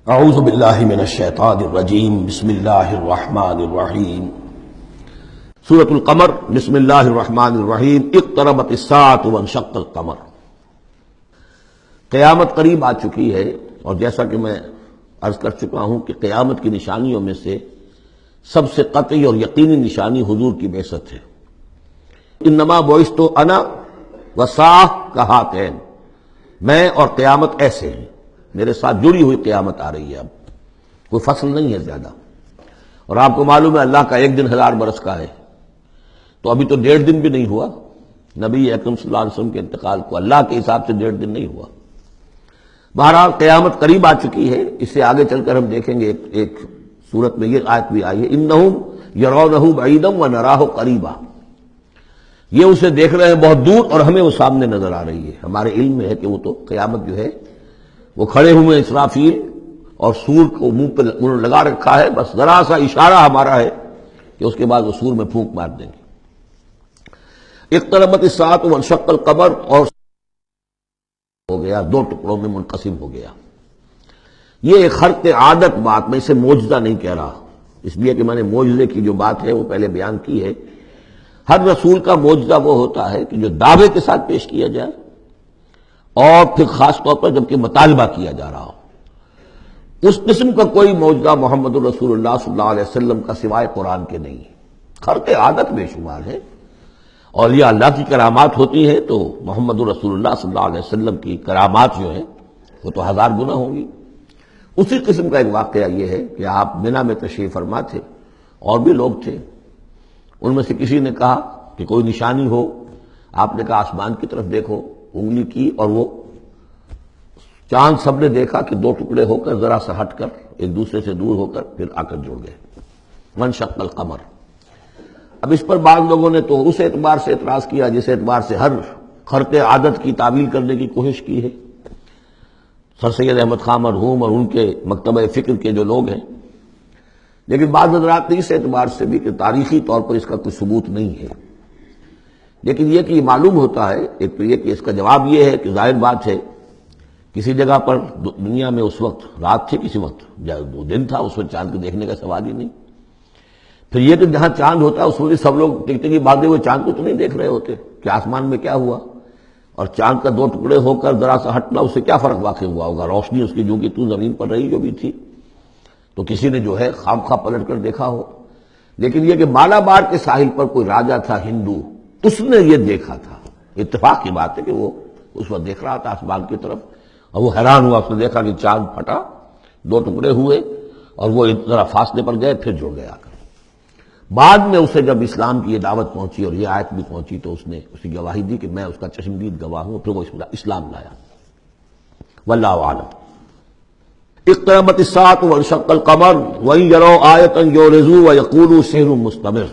اعوذ باللہ من الشیطان الرجیم بسم اللہ الرحمن الرحیم سورۃ القمر بسم اللہ الرحمن الرحیم اقتربت الساعۃ وانشق القمر۔ قیامت قریب آ چکی ہے، اور جیسا کہ میں عرض کر چکا ہوں کہ قیامت کی نشانیوں میں سے سب سے قطعی اور یقینی نشانی حضور کی بعثت ہے۔ انما بعثت انا والساعۃ کہاتین، میں اور قیامت ایسے ہیں، میرے ساتھ جڑی ہوئی قیامت آ رہی ہے، اب کوئی فصل نہیں ہے زیادہ۔ اور آپ کو معلوم ہے اللہ کا ایک دن 1000 برس کا ہے، تو ابھی تو 1.5 دن بھی نہیں ہوا نبی اکرم صلی اللہ علیہ وسلم کے انتقال کو، اللہ کے حساب سے 1.5 دن نہیں ہوا۔ بہرحال قیامت قریب آ چکی ہے۔ اس سے آگے چل کر ہم دیکھیں گے ایک صورت میں یہ آیت بھی آئی ہے، انہم یرونہ بعیدا ونراہ قریبا، یہ اسے دیکھ رہے ہیں بہت دور اور ہمیں وہ سامنے نظر آ رہی ہے۔ ہمارے علم میں ہے کہ وہ تو قیامت جو ہے وہ کھڑے ہوئے اسرافیل اور سور کو منہ پہ لگا رکھا ہے، بس ذرا سا اشارہ ہمارا ہے کہ اس کے بعد وہ سور میں پھونک مار دیں گے۔ اقتربت الساعۃ وانشق القمر، اور ہو گیا، 2 ٹکڑوں میں منقسم ہو گیا۔ یہ ایک خرق عادت بات، میں اسے معجزہ نہیں کہہ رہا، اس لیے کہ میں نے معجزے کی جو بات ہے وہ پہلے بیان کی ہے۔ ہر رسول کا معجزہ وہ ہوتا ہے کہ جو دعوے کے ساتھ پیش کیا جائے، اور پھر خاص طور پر جبکہ مطالبہ کیا جا رہا ہو۔ اس قسم کا کوئی معجزہ محمد الرسول اللہ صلی اللہ علیہ وسلم کا سوائے قرآن کے نہیں ہے۔ خرق عادت بے شمار ہے، اور یہ اللہ کی کرامات ہوتی ہیں تو محمد الرسول اللہ صلی اللہ علیہ وسلم کی کرامات جو ہیں وہ تو 1000 گنا ہوں گی۔ اسی قسم کا ایک واقعہ یہ ہے کہ آپ مینا میں تشریف فرما تھے، اور بھی لوگ تھے، ان میں سے کسی نے کہا کہ کوئی نشانی ہو، آپ نے کہا آسمان کی طرف دیکھو، انگلی کی اور وہ چاند سب نے دیکھا کہ 2 ٹکڑے ہو کر ذرا سا ہٹ کر ایک دوسرے سے دور ہو کر پھر آ کر جڑ گئے۔ وانشق القمر۔ اب اس پر بعض لوگوں نے تو اس اعتبار سے اعتراض کیا جس اعتبار سے ہر خرق عادت کی تعویل کرنے کی کوشش کی ہے سر سید احمد خان مرحوم اور ان کے مکتبہ فکر کے جو لوگ ہیں، لیکن بعض حضرات نے اس اعتبار سے بھی کہ تاریخی طور پر اس کا کوئی ثبوت نہیں ہے۔ لیکن یہ کہ یہ معلوم ہوتا ہے، ایک تو یہ کہ اس کا جواب یہ ہے کہ ظاہر بات ہے کسی جگہ پر دنیا میں اس وقت رات تھی، کسی وقت وہ دن تھا، اس وقت چاند کو دیکھنے کا سوال ہی نہیں۔ پھر یہ کہ جہاں چاند ہوتا ہے اس وقت سب لوگ ٹکٹکی باندھے ہوئے چاند کو تو نہیں دیکھ رہے ہوتے کہ آسمان میں کیا ہوا، اور چاند کا 2 ٹکڑے ہو کر ذرا سا ہٹنا، اس سے کیا فرق واقع ہوا ہوگا؟ روشنی اس کی جو کہ تو زمین پر رہی جو بھی تھی، تو کسی نے جو ہے خام خواہ پلٹ کر دیکھا ہو۔ لیکن یہ کہ مالابار کے ساحل پر کوئی راجا تھا ہندو، اس نے یہ دیکھا تھا، اتفاق کی بات ہے کہ وہ اس وقت دیکھ رہا تھا آسمان کی طرف، اور وہ حیران ہوا، اس نے دیکھا کہ چاند پھٹا، 2 ٹکڑے ہوئے، اور وہ ذرا فاصلے پر گئے، پھر جڑ گیا۔ بعد میں اسے جب اسلام کی یہ دعوت پہنچی اور یہ آیت بھی پہنچی تو اس نے اسی گواہی دی کہ میں اس کا چشمدید گواہ ہوں، پھر وہ اسلام لایا۔ واللہ اعلم۔ اقتربت الساعۃ وانشق القمر وان یروا آیۃ یعرضوا ویقولوا سحر مستمر،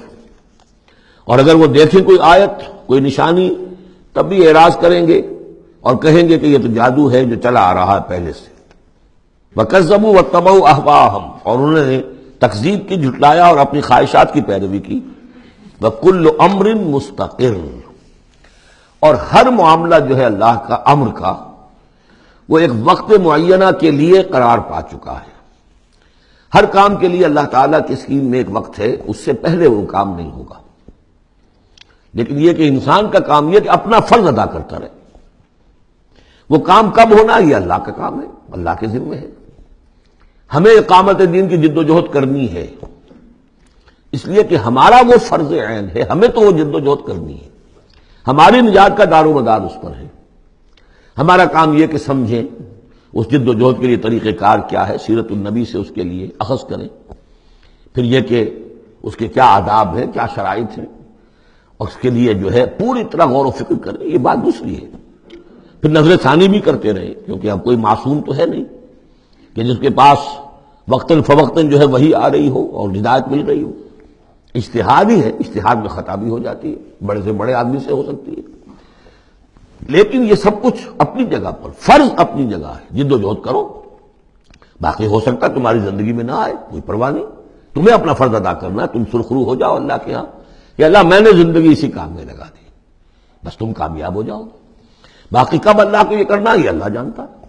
اور اگر وہ دیکھیں کوئی آیت، کوئی نشانی، تب بھی اعراض کریں گے اور کہیں گے کہ یہ تو جادو ہے جو چلا آ رہا ہے پہلے سے۔ وَكَذَّبُوا وَاتَّبَعُوا أَهْوَاءَهُمْ، اور انہوں نے تکذیب کی، جھٹلایا اور اپنی خواہشات کی پیروی کی۔ وَكُلُّ أَمْرٍ مُسْتَقِرٌ، اور ہر معاملہ جو ہے اللہ کا امر کا وہ ایک وقت معینہ کے لیے قرار پا چکا ہے۔ ہر کام کے لیے اللہ تعالیٰ کی اسکیم میں ایک وقت ہے، اس سے پہلے وہ کام نہیں ہوگا۔ لیکن یہ کہ انسان کا کام یہ کہ اپنا فرض ادا کرتا رہے، وہ کام کب ہونا یہ اللہ کا کام ہے، اللہ کے ذمہ ہے۔ ہمیں اقامت دین کی جد و جہد کرنی ہے، اس لیے کہ ہمارا وہ فرض عین ہے، ہمیں تو وہ جد و جہد کرنی ہے، ہماری نجات کا دار و مدار اس پر ہے۔ ہمارا کام یہ کہ سمجھیں اس جد و جہد کے لیے طریقہ کار کیا ہے، سیرت النبی سے اس کے لیے اخذ کریں، پھر یہ کہ اس کے کیا آداب ہیں، کیا شرائط ہیں، اور اس کے لیے جو ہے پوری طرح غور و فکر کریں، یہ بات دوسری ہے۔ پھر نظر ثانی بھی کرتے رہے، کیونکہ اب کوئی معصوم تو ہے نہیں کہ جس کے پاس وقتاً فوقتاً جو ہے وہی آ رہی ہو اور ہدایت مل رہی ہو۔ اجتہاد ہی ہے، اجتہاد میں خطا بھی ہو جاتی ہے، بڑے سے بڑے آدمی سے ہو سکتی ہے، لیکن یہ سب کچھ اپنی جگہ پر، فرض اپنی جگہ ہے، جد و جہد کرو۔ باقی ہو سکتا ہے تمہاری زندگی میں نہ آئے، کوئی پرواہ نہیں، تمہیں اپنا فرض ادا کرنا ہے، تم سرخرو ہو جاؤ اللہ کے ہاں کہ اللہ میں نے زندگی اسی کام میں لگا دی، بس تم کامیاب ہو جاؤ۔ باقی کب اللہ کو یہ کرنا یہ اللہ جانتا ہے۔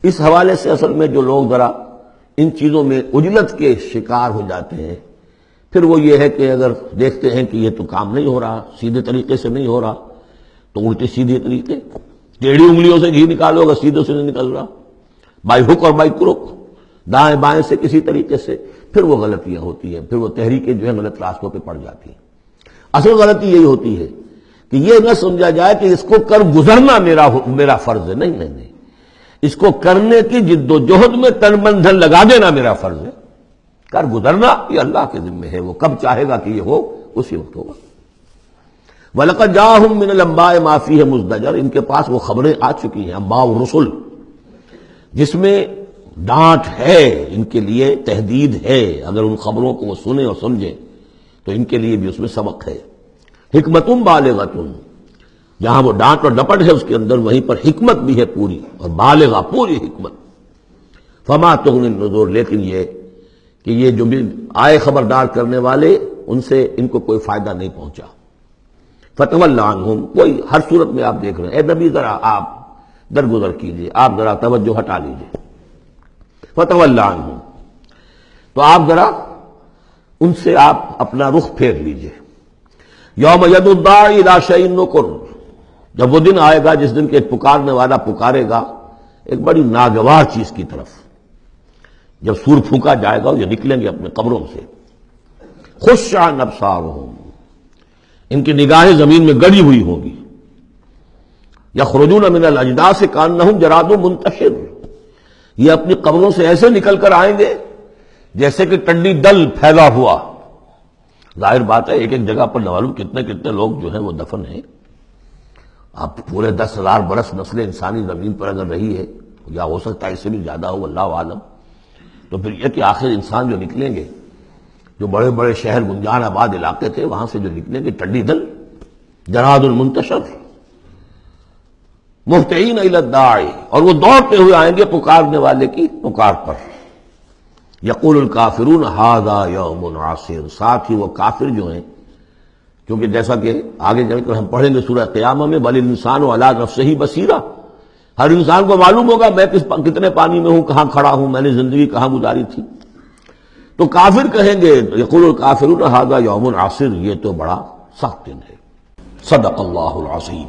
اس حوالے سے اصل میں جو لوگ ذرا ان چیزوں میں عجلت کے شکار ہو جاتے ہیں، پھر وہ یہ ہے کہ اگر دیکھتے ہیں کہ یہ تو کام نہیں ہو رہا، سیدھے طریقے سے نہیں ہو رہا، تو الٹے سیدھے طریقے، ٹیڑھی انگلیوں سے گھی نکالو اگر سیدھے سے نہیں نکل رہا، بائی ہک اور بائی کروک، دائیں بائیں سے کسی طریقے سے، پھر وہ غلطیاں ہوتی ہیں، پھر وہ تحریکیں جو ہیں غلط راستوں پہ پڑ جاتی ہیں۔ اصل غلطی یہی ہوتی ہے کہ یہ نہ سمجھا جائے کہ اس کو کر گزرنا میرا فرض ہے، نہیں، اس کو کرنے کی جد و جہد میں تن من دھن لگا دینا میرا فرض ہے، کر گزرنا یہ اللہ کے ذمہ ہے، وہ کب چاہے گا کہ یہ ہو اسی وقت ہوگا۔ وَلَقَدْ جَاءَهُم مِّنَ الْأَنبَاءِ مَا فِيهِ مُزْدَجَرٌ، ان کے پاس وہ خبریں آ چکی ہیں، انباء الرسل، جس میں ڈانٹ ہے، ان کے لیے تہدید ہے، اگر ان خبروں کو وہ سنیں اور سمجھیں تو ان کے لیے بھی اس میں سبق ہے۔ حکمت بالغۃ، جہاں وہ ڈانٹ اور ڈپٹ ہے اس کے اندر، وہیں پر حکمت بھی ہے پوری، اور بالغہ پوری حکمت۔ فما تغنی النذور، لیکن یہ کہ یہ جو بھی آئے خبردار کرنے والے، ان سے ان کو کوئی فائدہ نہیں پہنچا۔ فتول عنہم، کوئی ہر صورت میں آپ دیکھ رہے ہیں، اے نبی ذرا آپ درگزر کیجئے، آپ ذرا توجہ ہٹا لیجئے۔ فتول عنہم، تو آپ ذرا ان سے آپ اپنا رخ پھیر لیجئے۔ یوم یدعو الداعی الی شیء نکر، جب وہ دن آئے گا جس دن کے پکارنے والا پکارے گا ایک بڑی ناگوار چیز کی طرف، جب سور پھونکا جائے گا یہ نکلیں گے اپنے قبروں سے۔ خش عن ابصارہم، ان کی نگاہیں زمین میں گڑی ہوئی ہوں گی۔ یخرجون من الاجداث کانہم جراد منتشر، یہ اپنی قبروں سے ایسے نکل کر آئیں گے جیسے کہ ٹڈی دل پھیلا ہوا۔ ظاہر بات ہے ایک ایک جگہ پر نہ معلوم کتنے لوگ جو ہیں وہ دفن ہیں۔ اب پورے 10,000 برس نسل انسانی زمین پر اگر رہی ہے، یا ہو سکتا ہے اس سے بھی زیادہ ہو، اللہ عالم، تو پھر یہ کہ آخر انسان جو نکلیں گے، جو بڑے بڑے شہر گنجان آباد علاقے تھے وہاں سے جو نکلیں گے ٹڈی دل، جراد المنتشر، مہطعین الی الداعی، اور وہ دوڑتے ہوئے آئیں گے پکارنے والے کی پکار پر۔ یقول الکافرون ھذا یوم عسیر، ساتھ ہی وہ کافر جو ہیں، کیونکہ جیسا کہ آگے چل کر ہم پڑھیں گے سورہ قیامہ میں، بل الانسان علی نفسہ بصیرہ، ہر انسان کو معلوم ہوگا میں کتنے پانی میں ہوں، کہاں کھڑا ہوں، میں نے زندگی کہاں گزاری تھی۔ تو کافر کہیں گے، یقول الکافرون ھذا یوم عسیر، یہ تو بڑا سخت دن ہے۔ صدق اللہ العظیم۔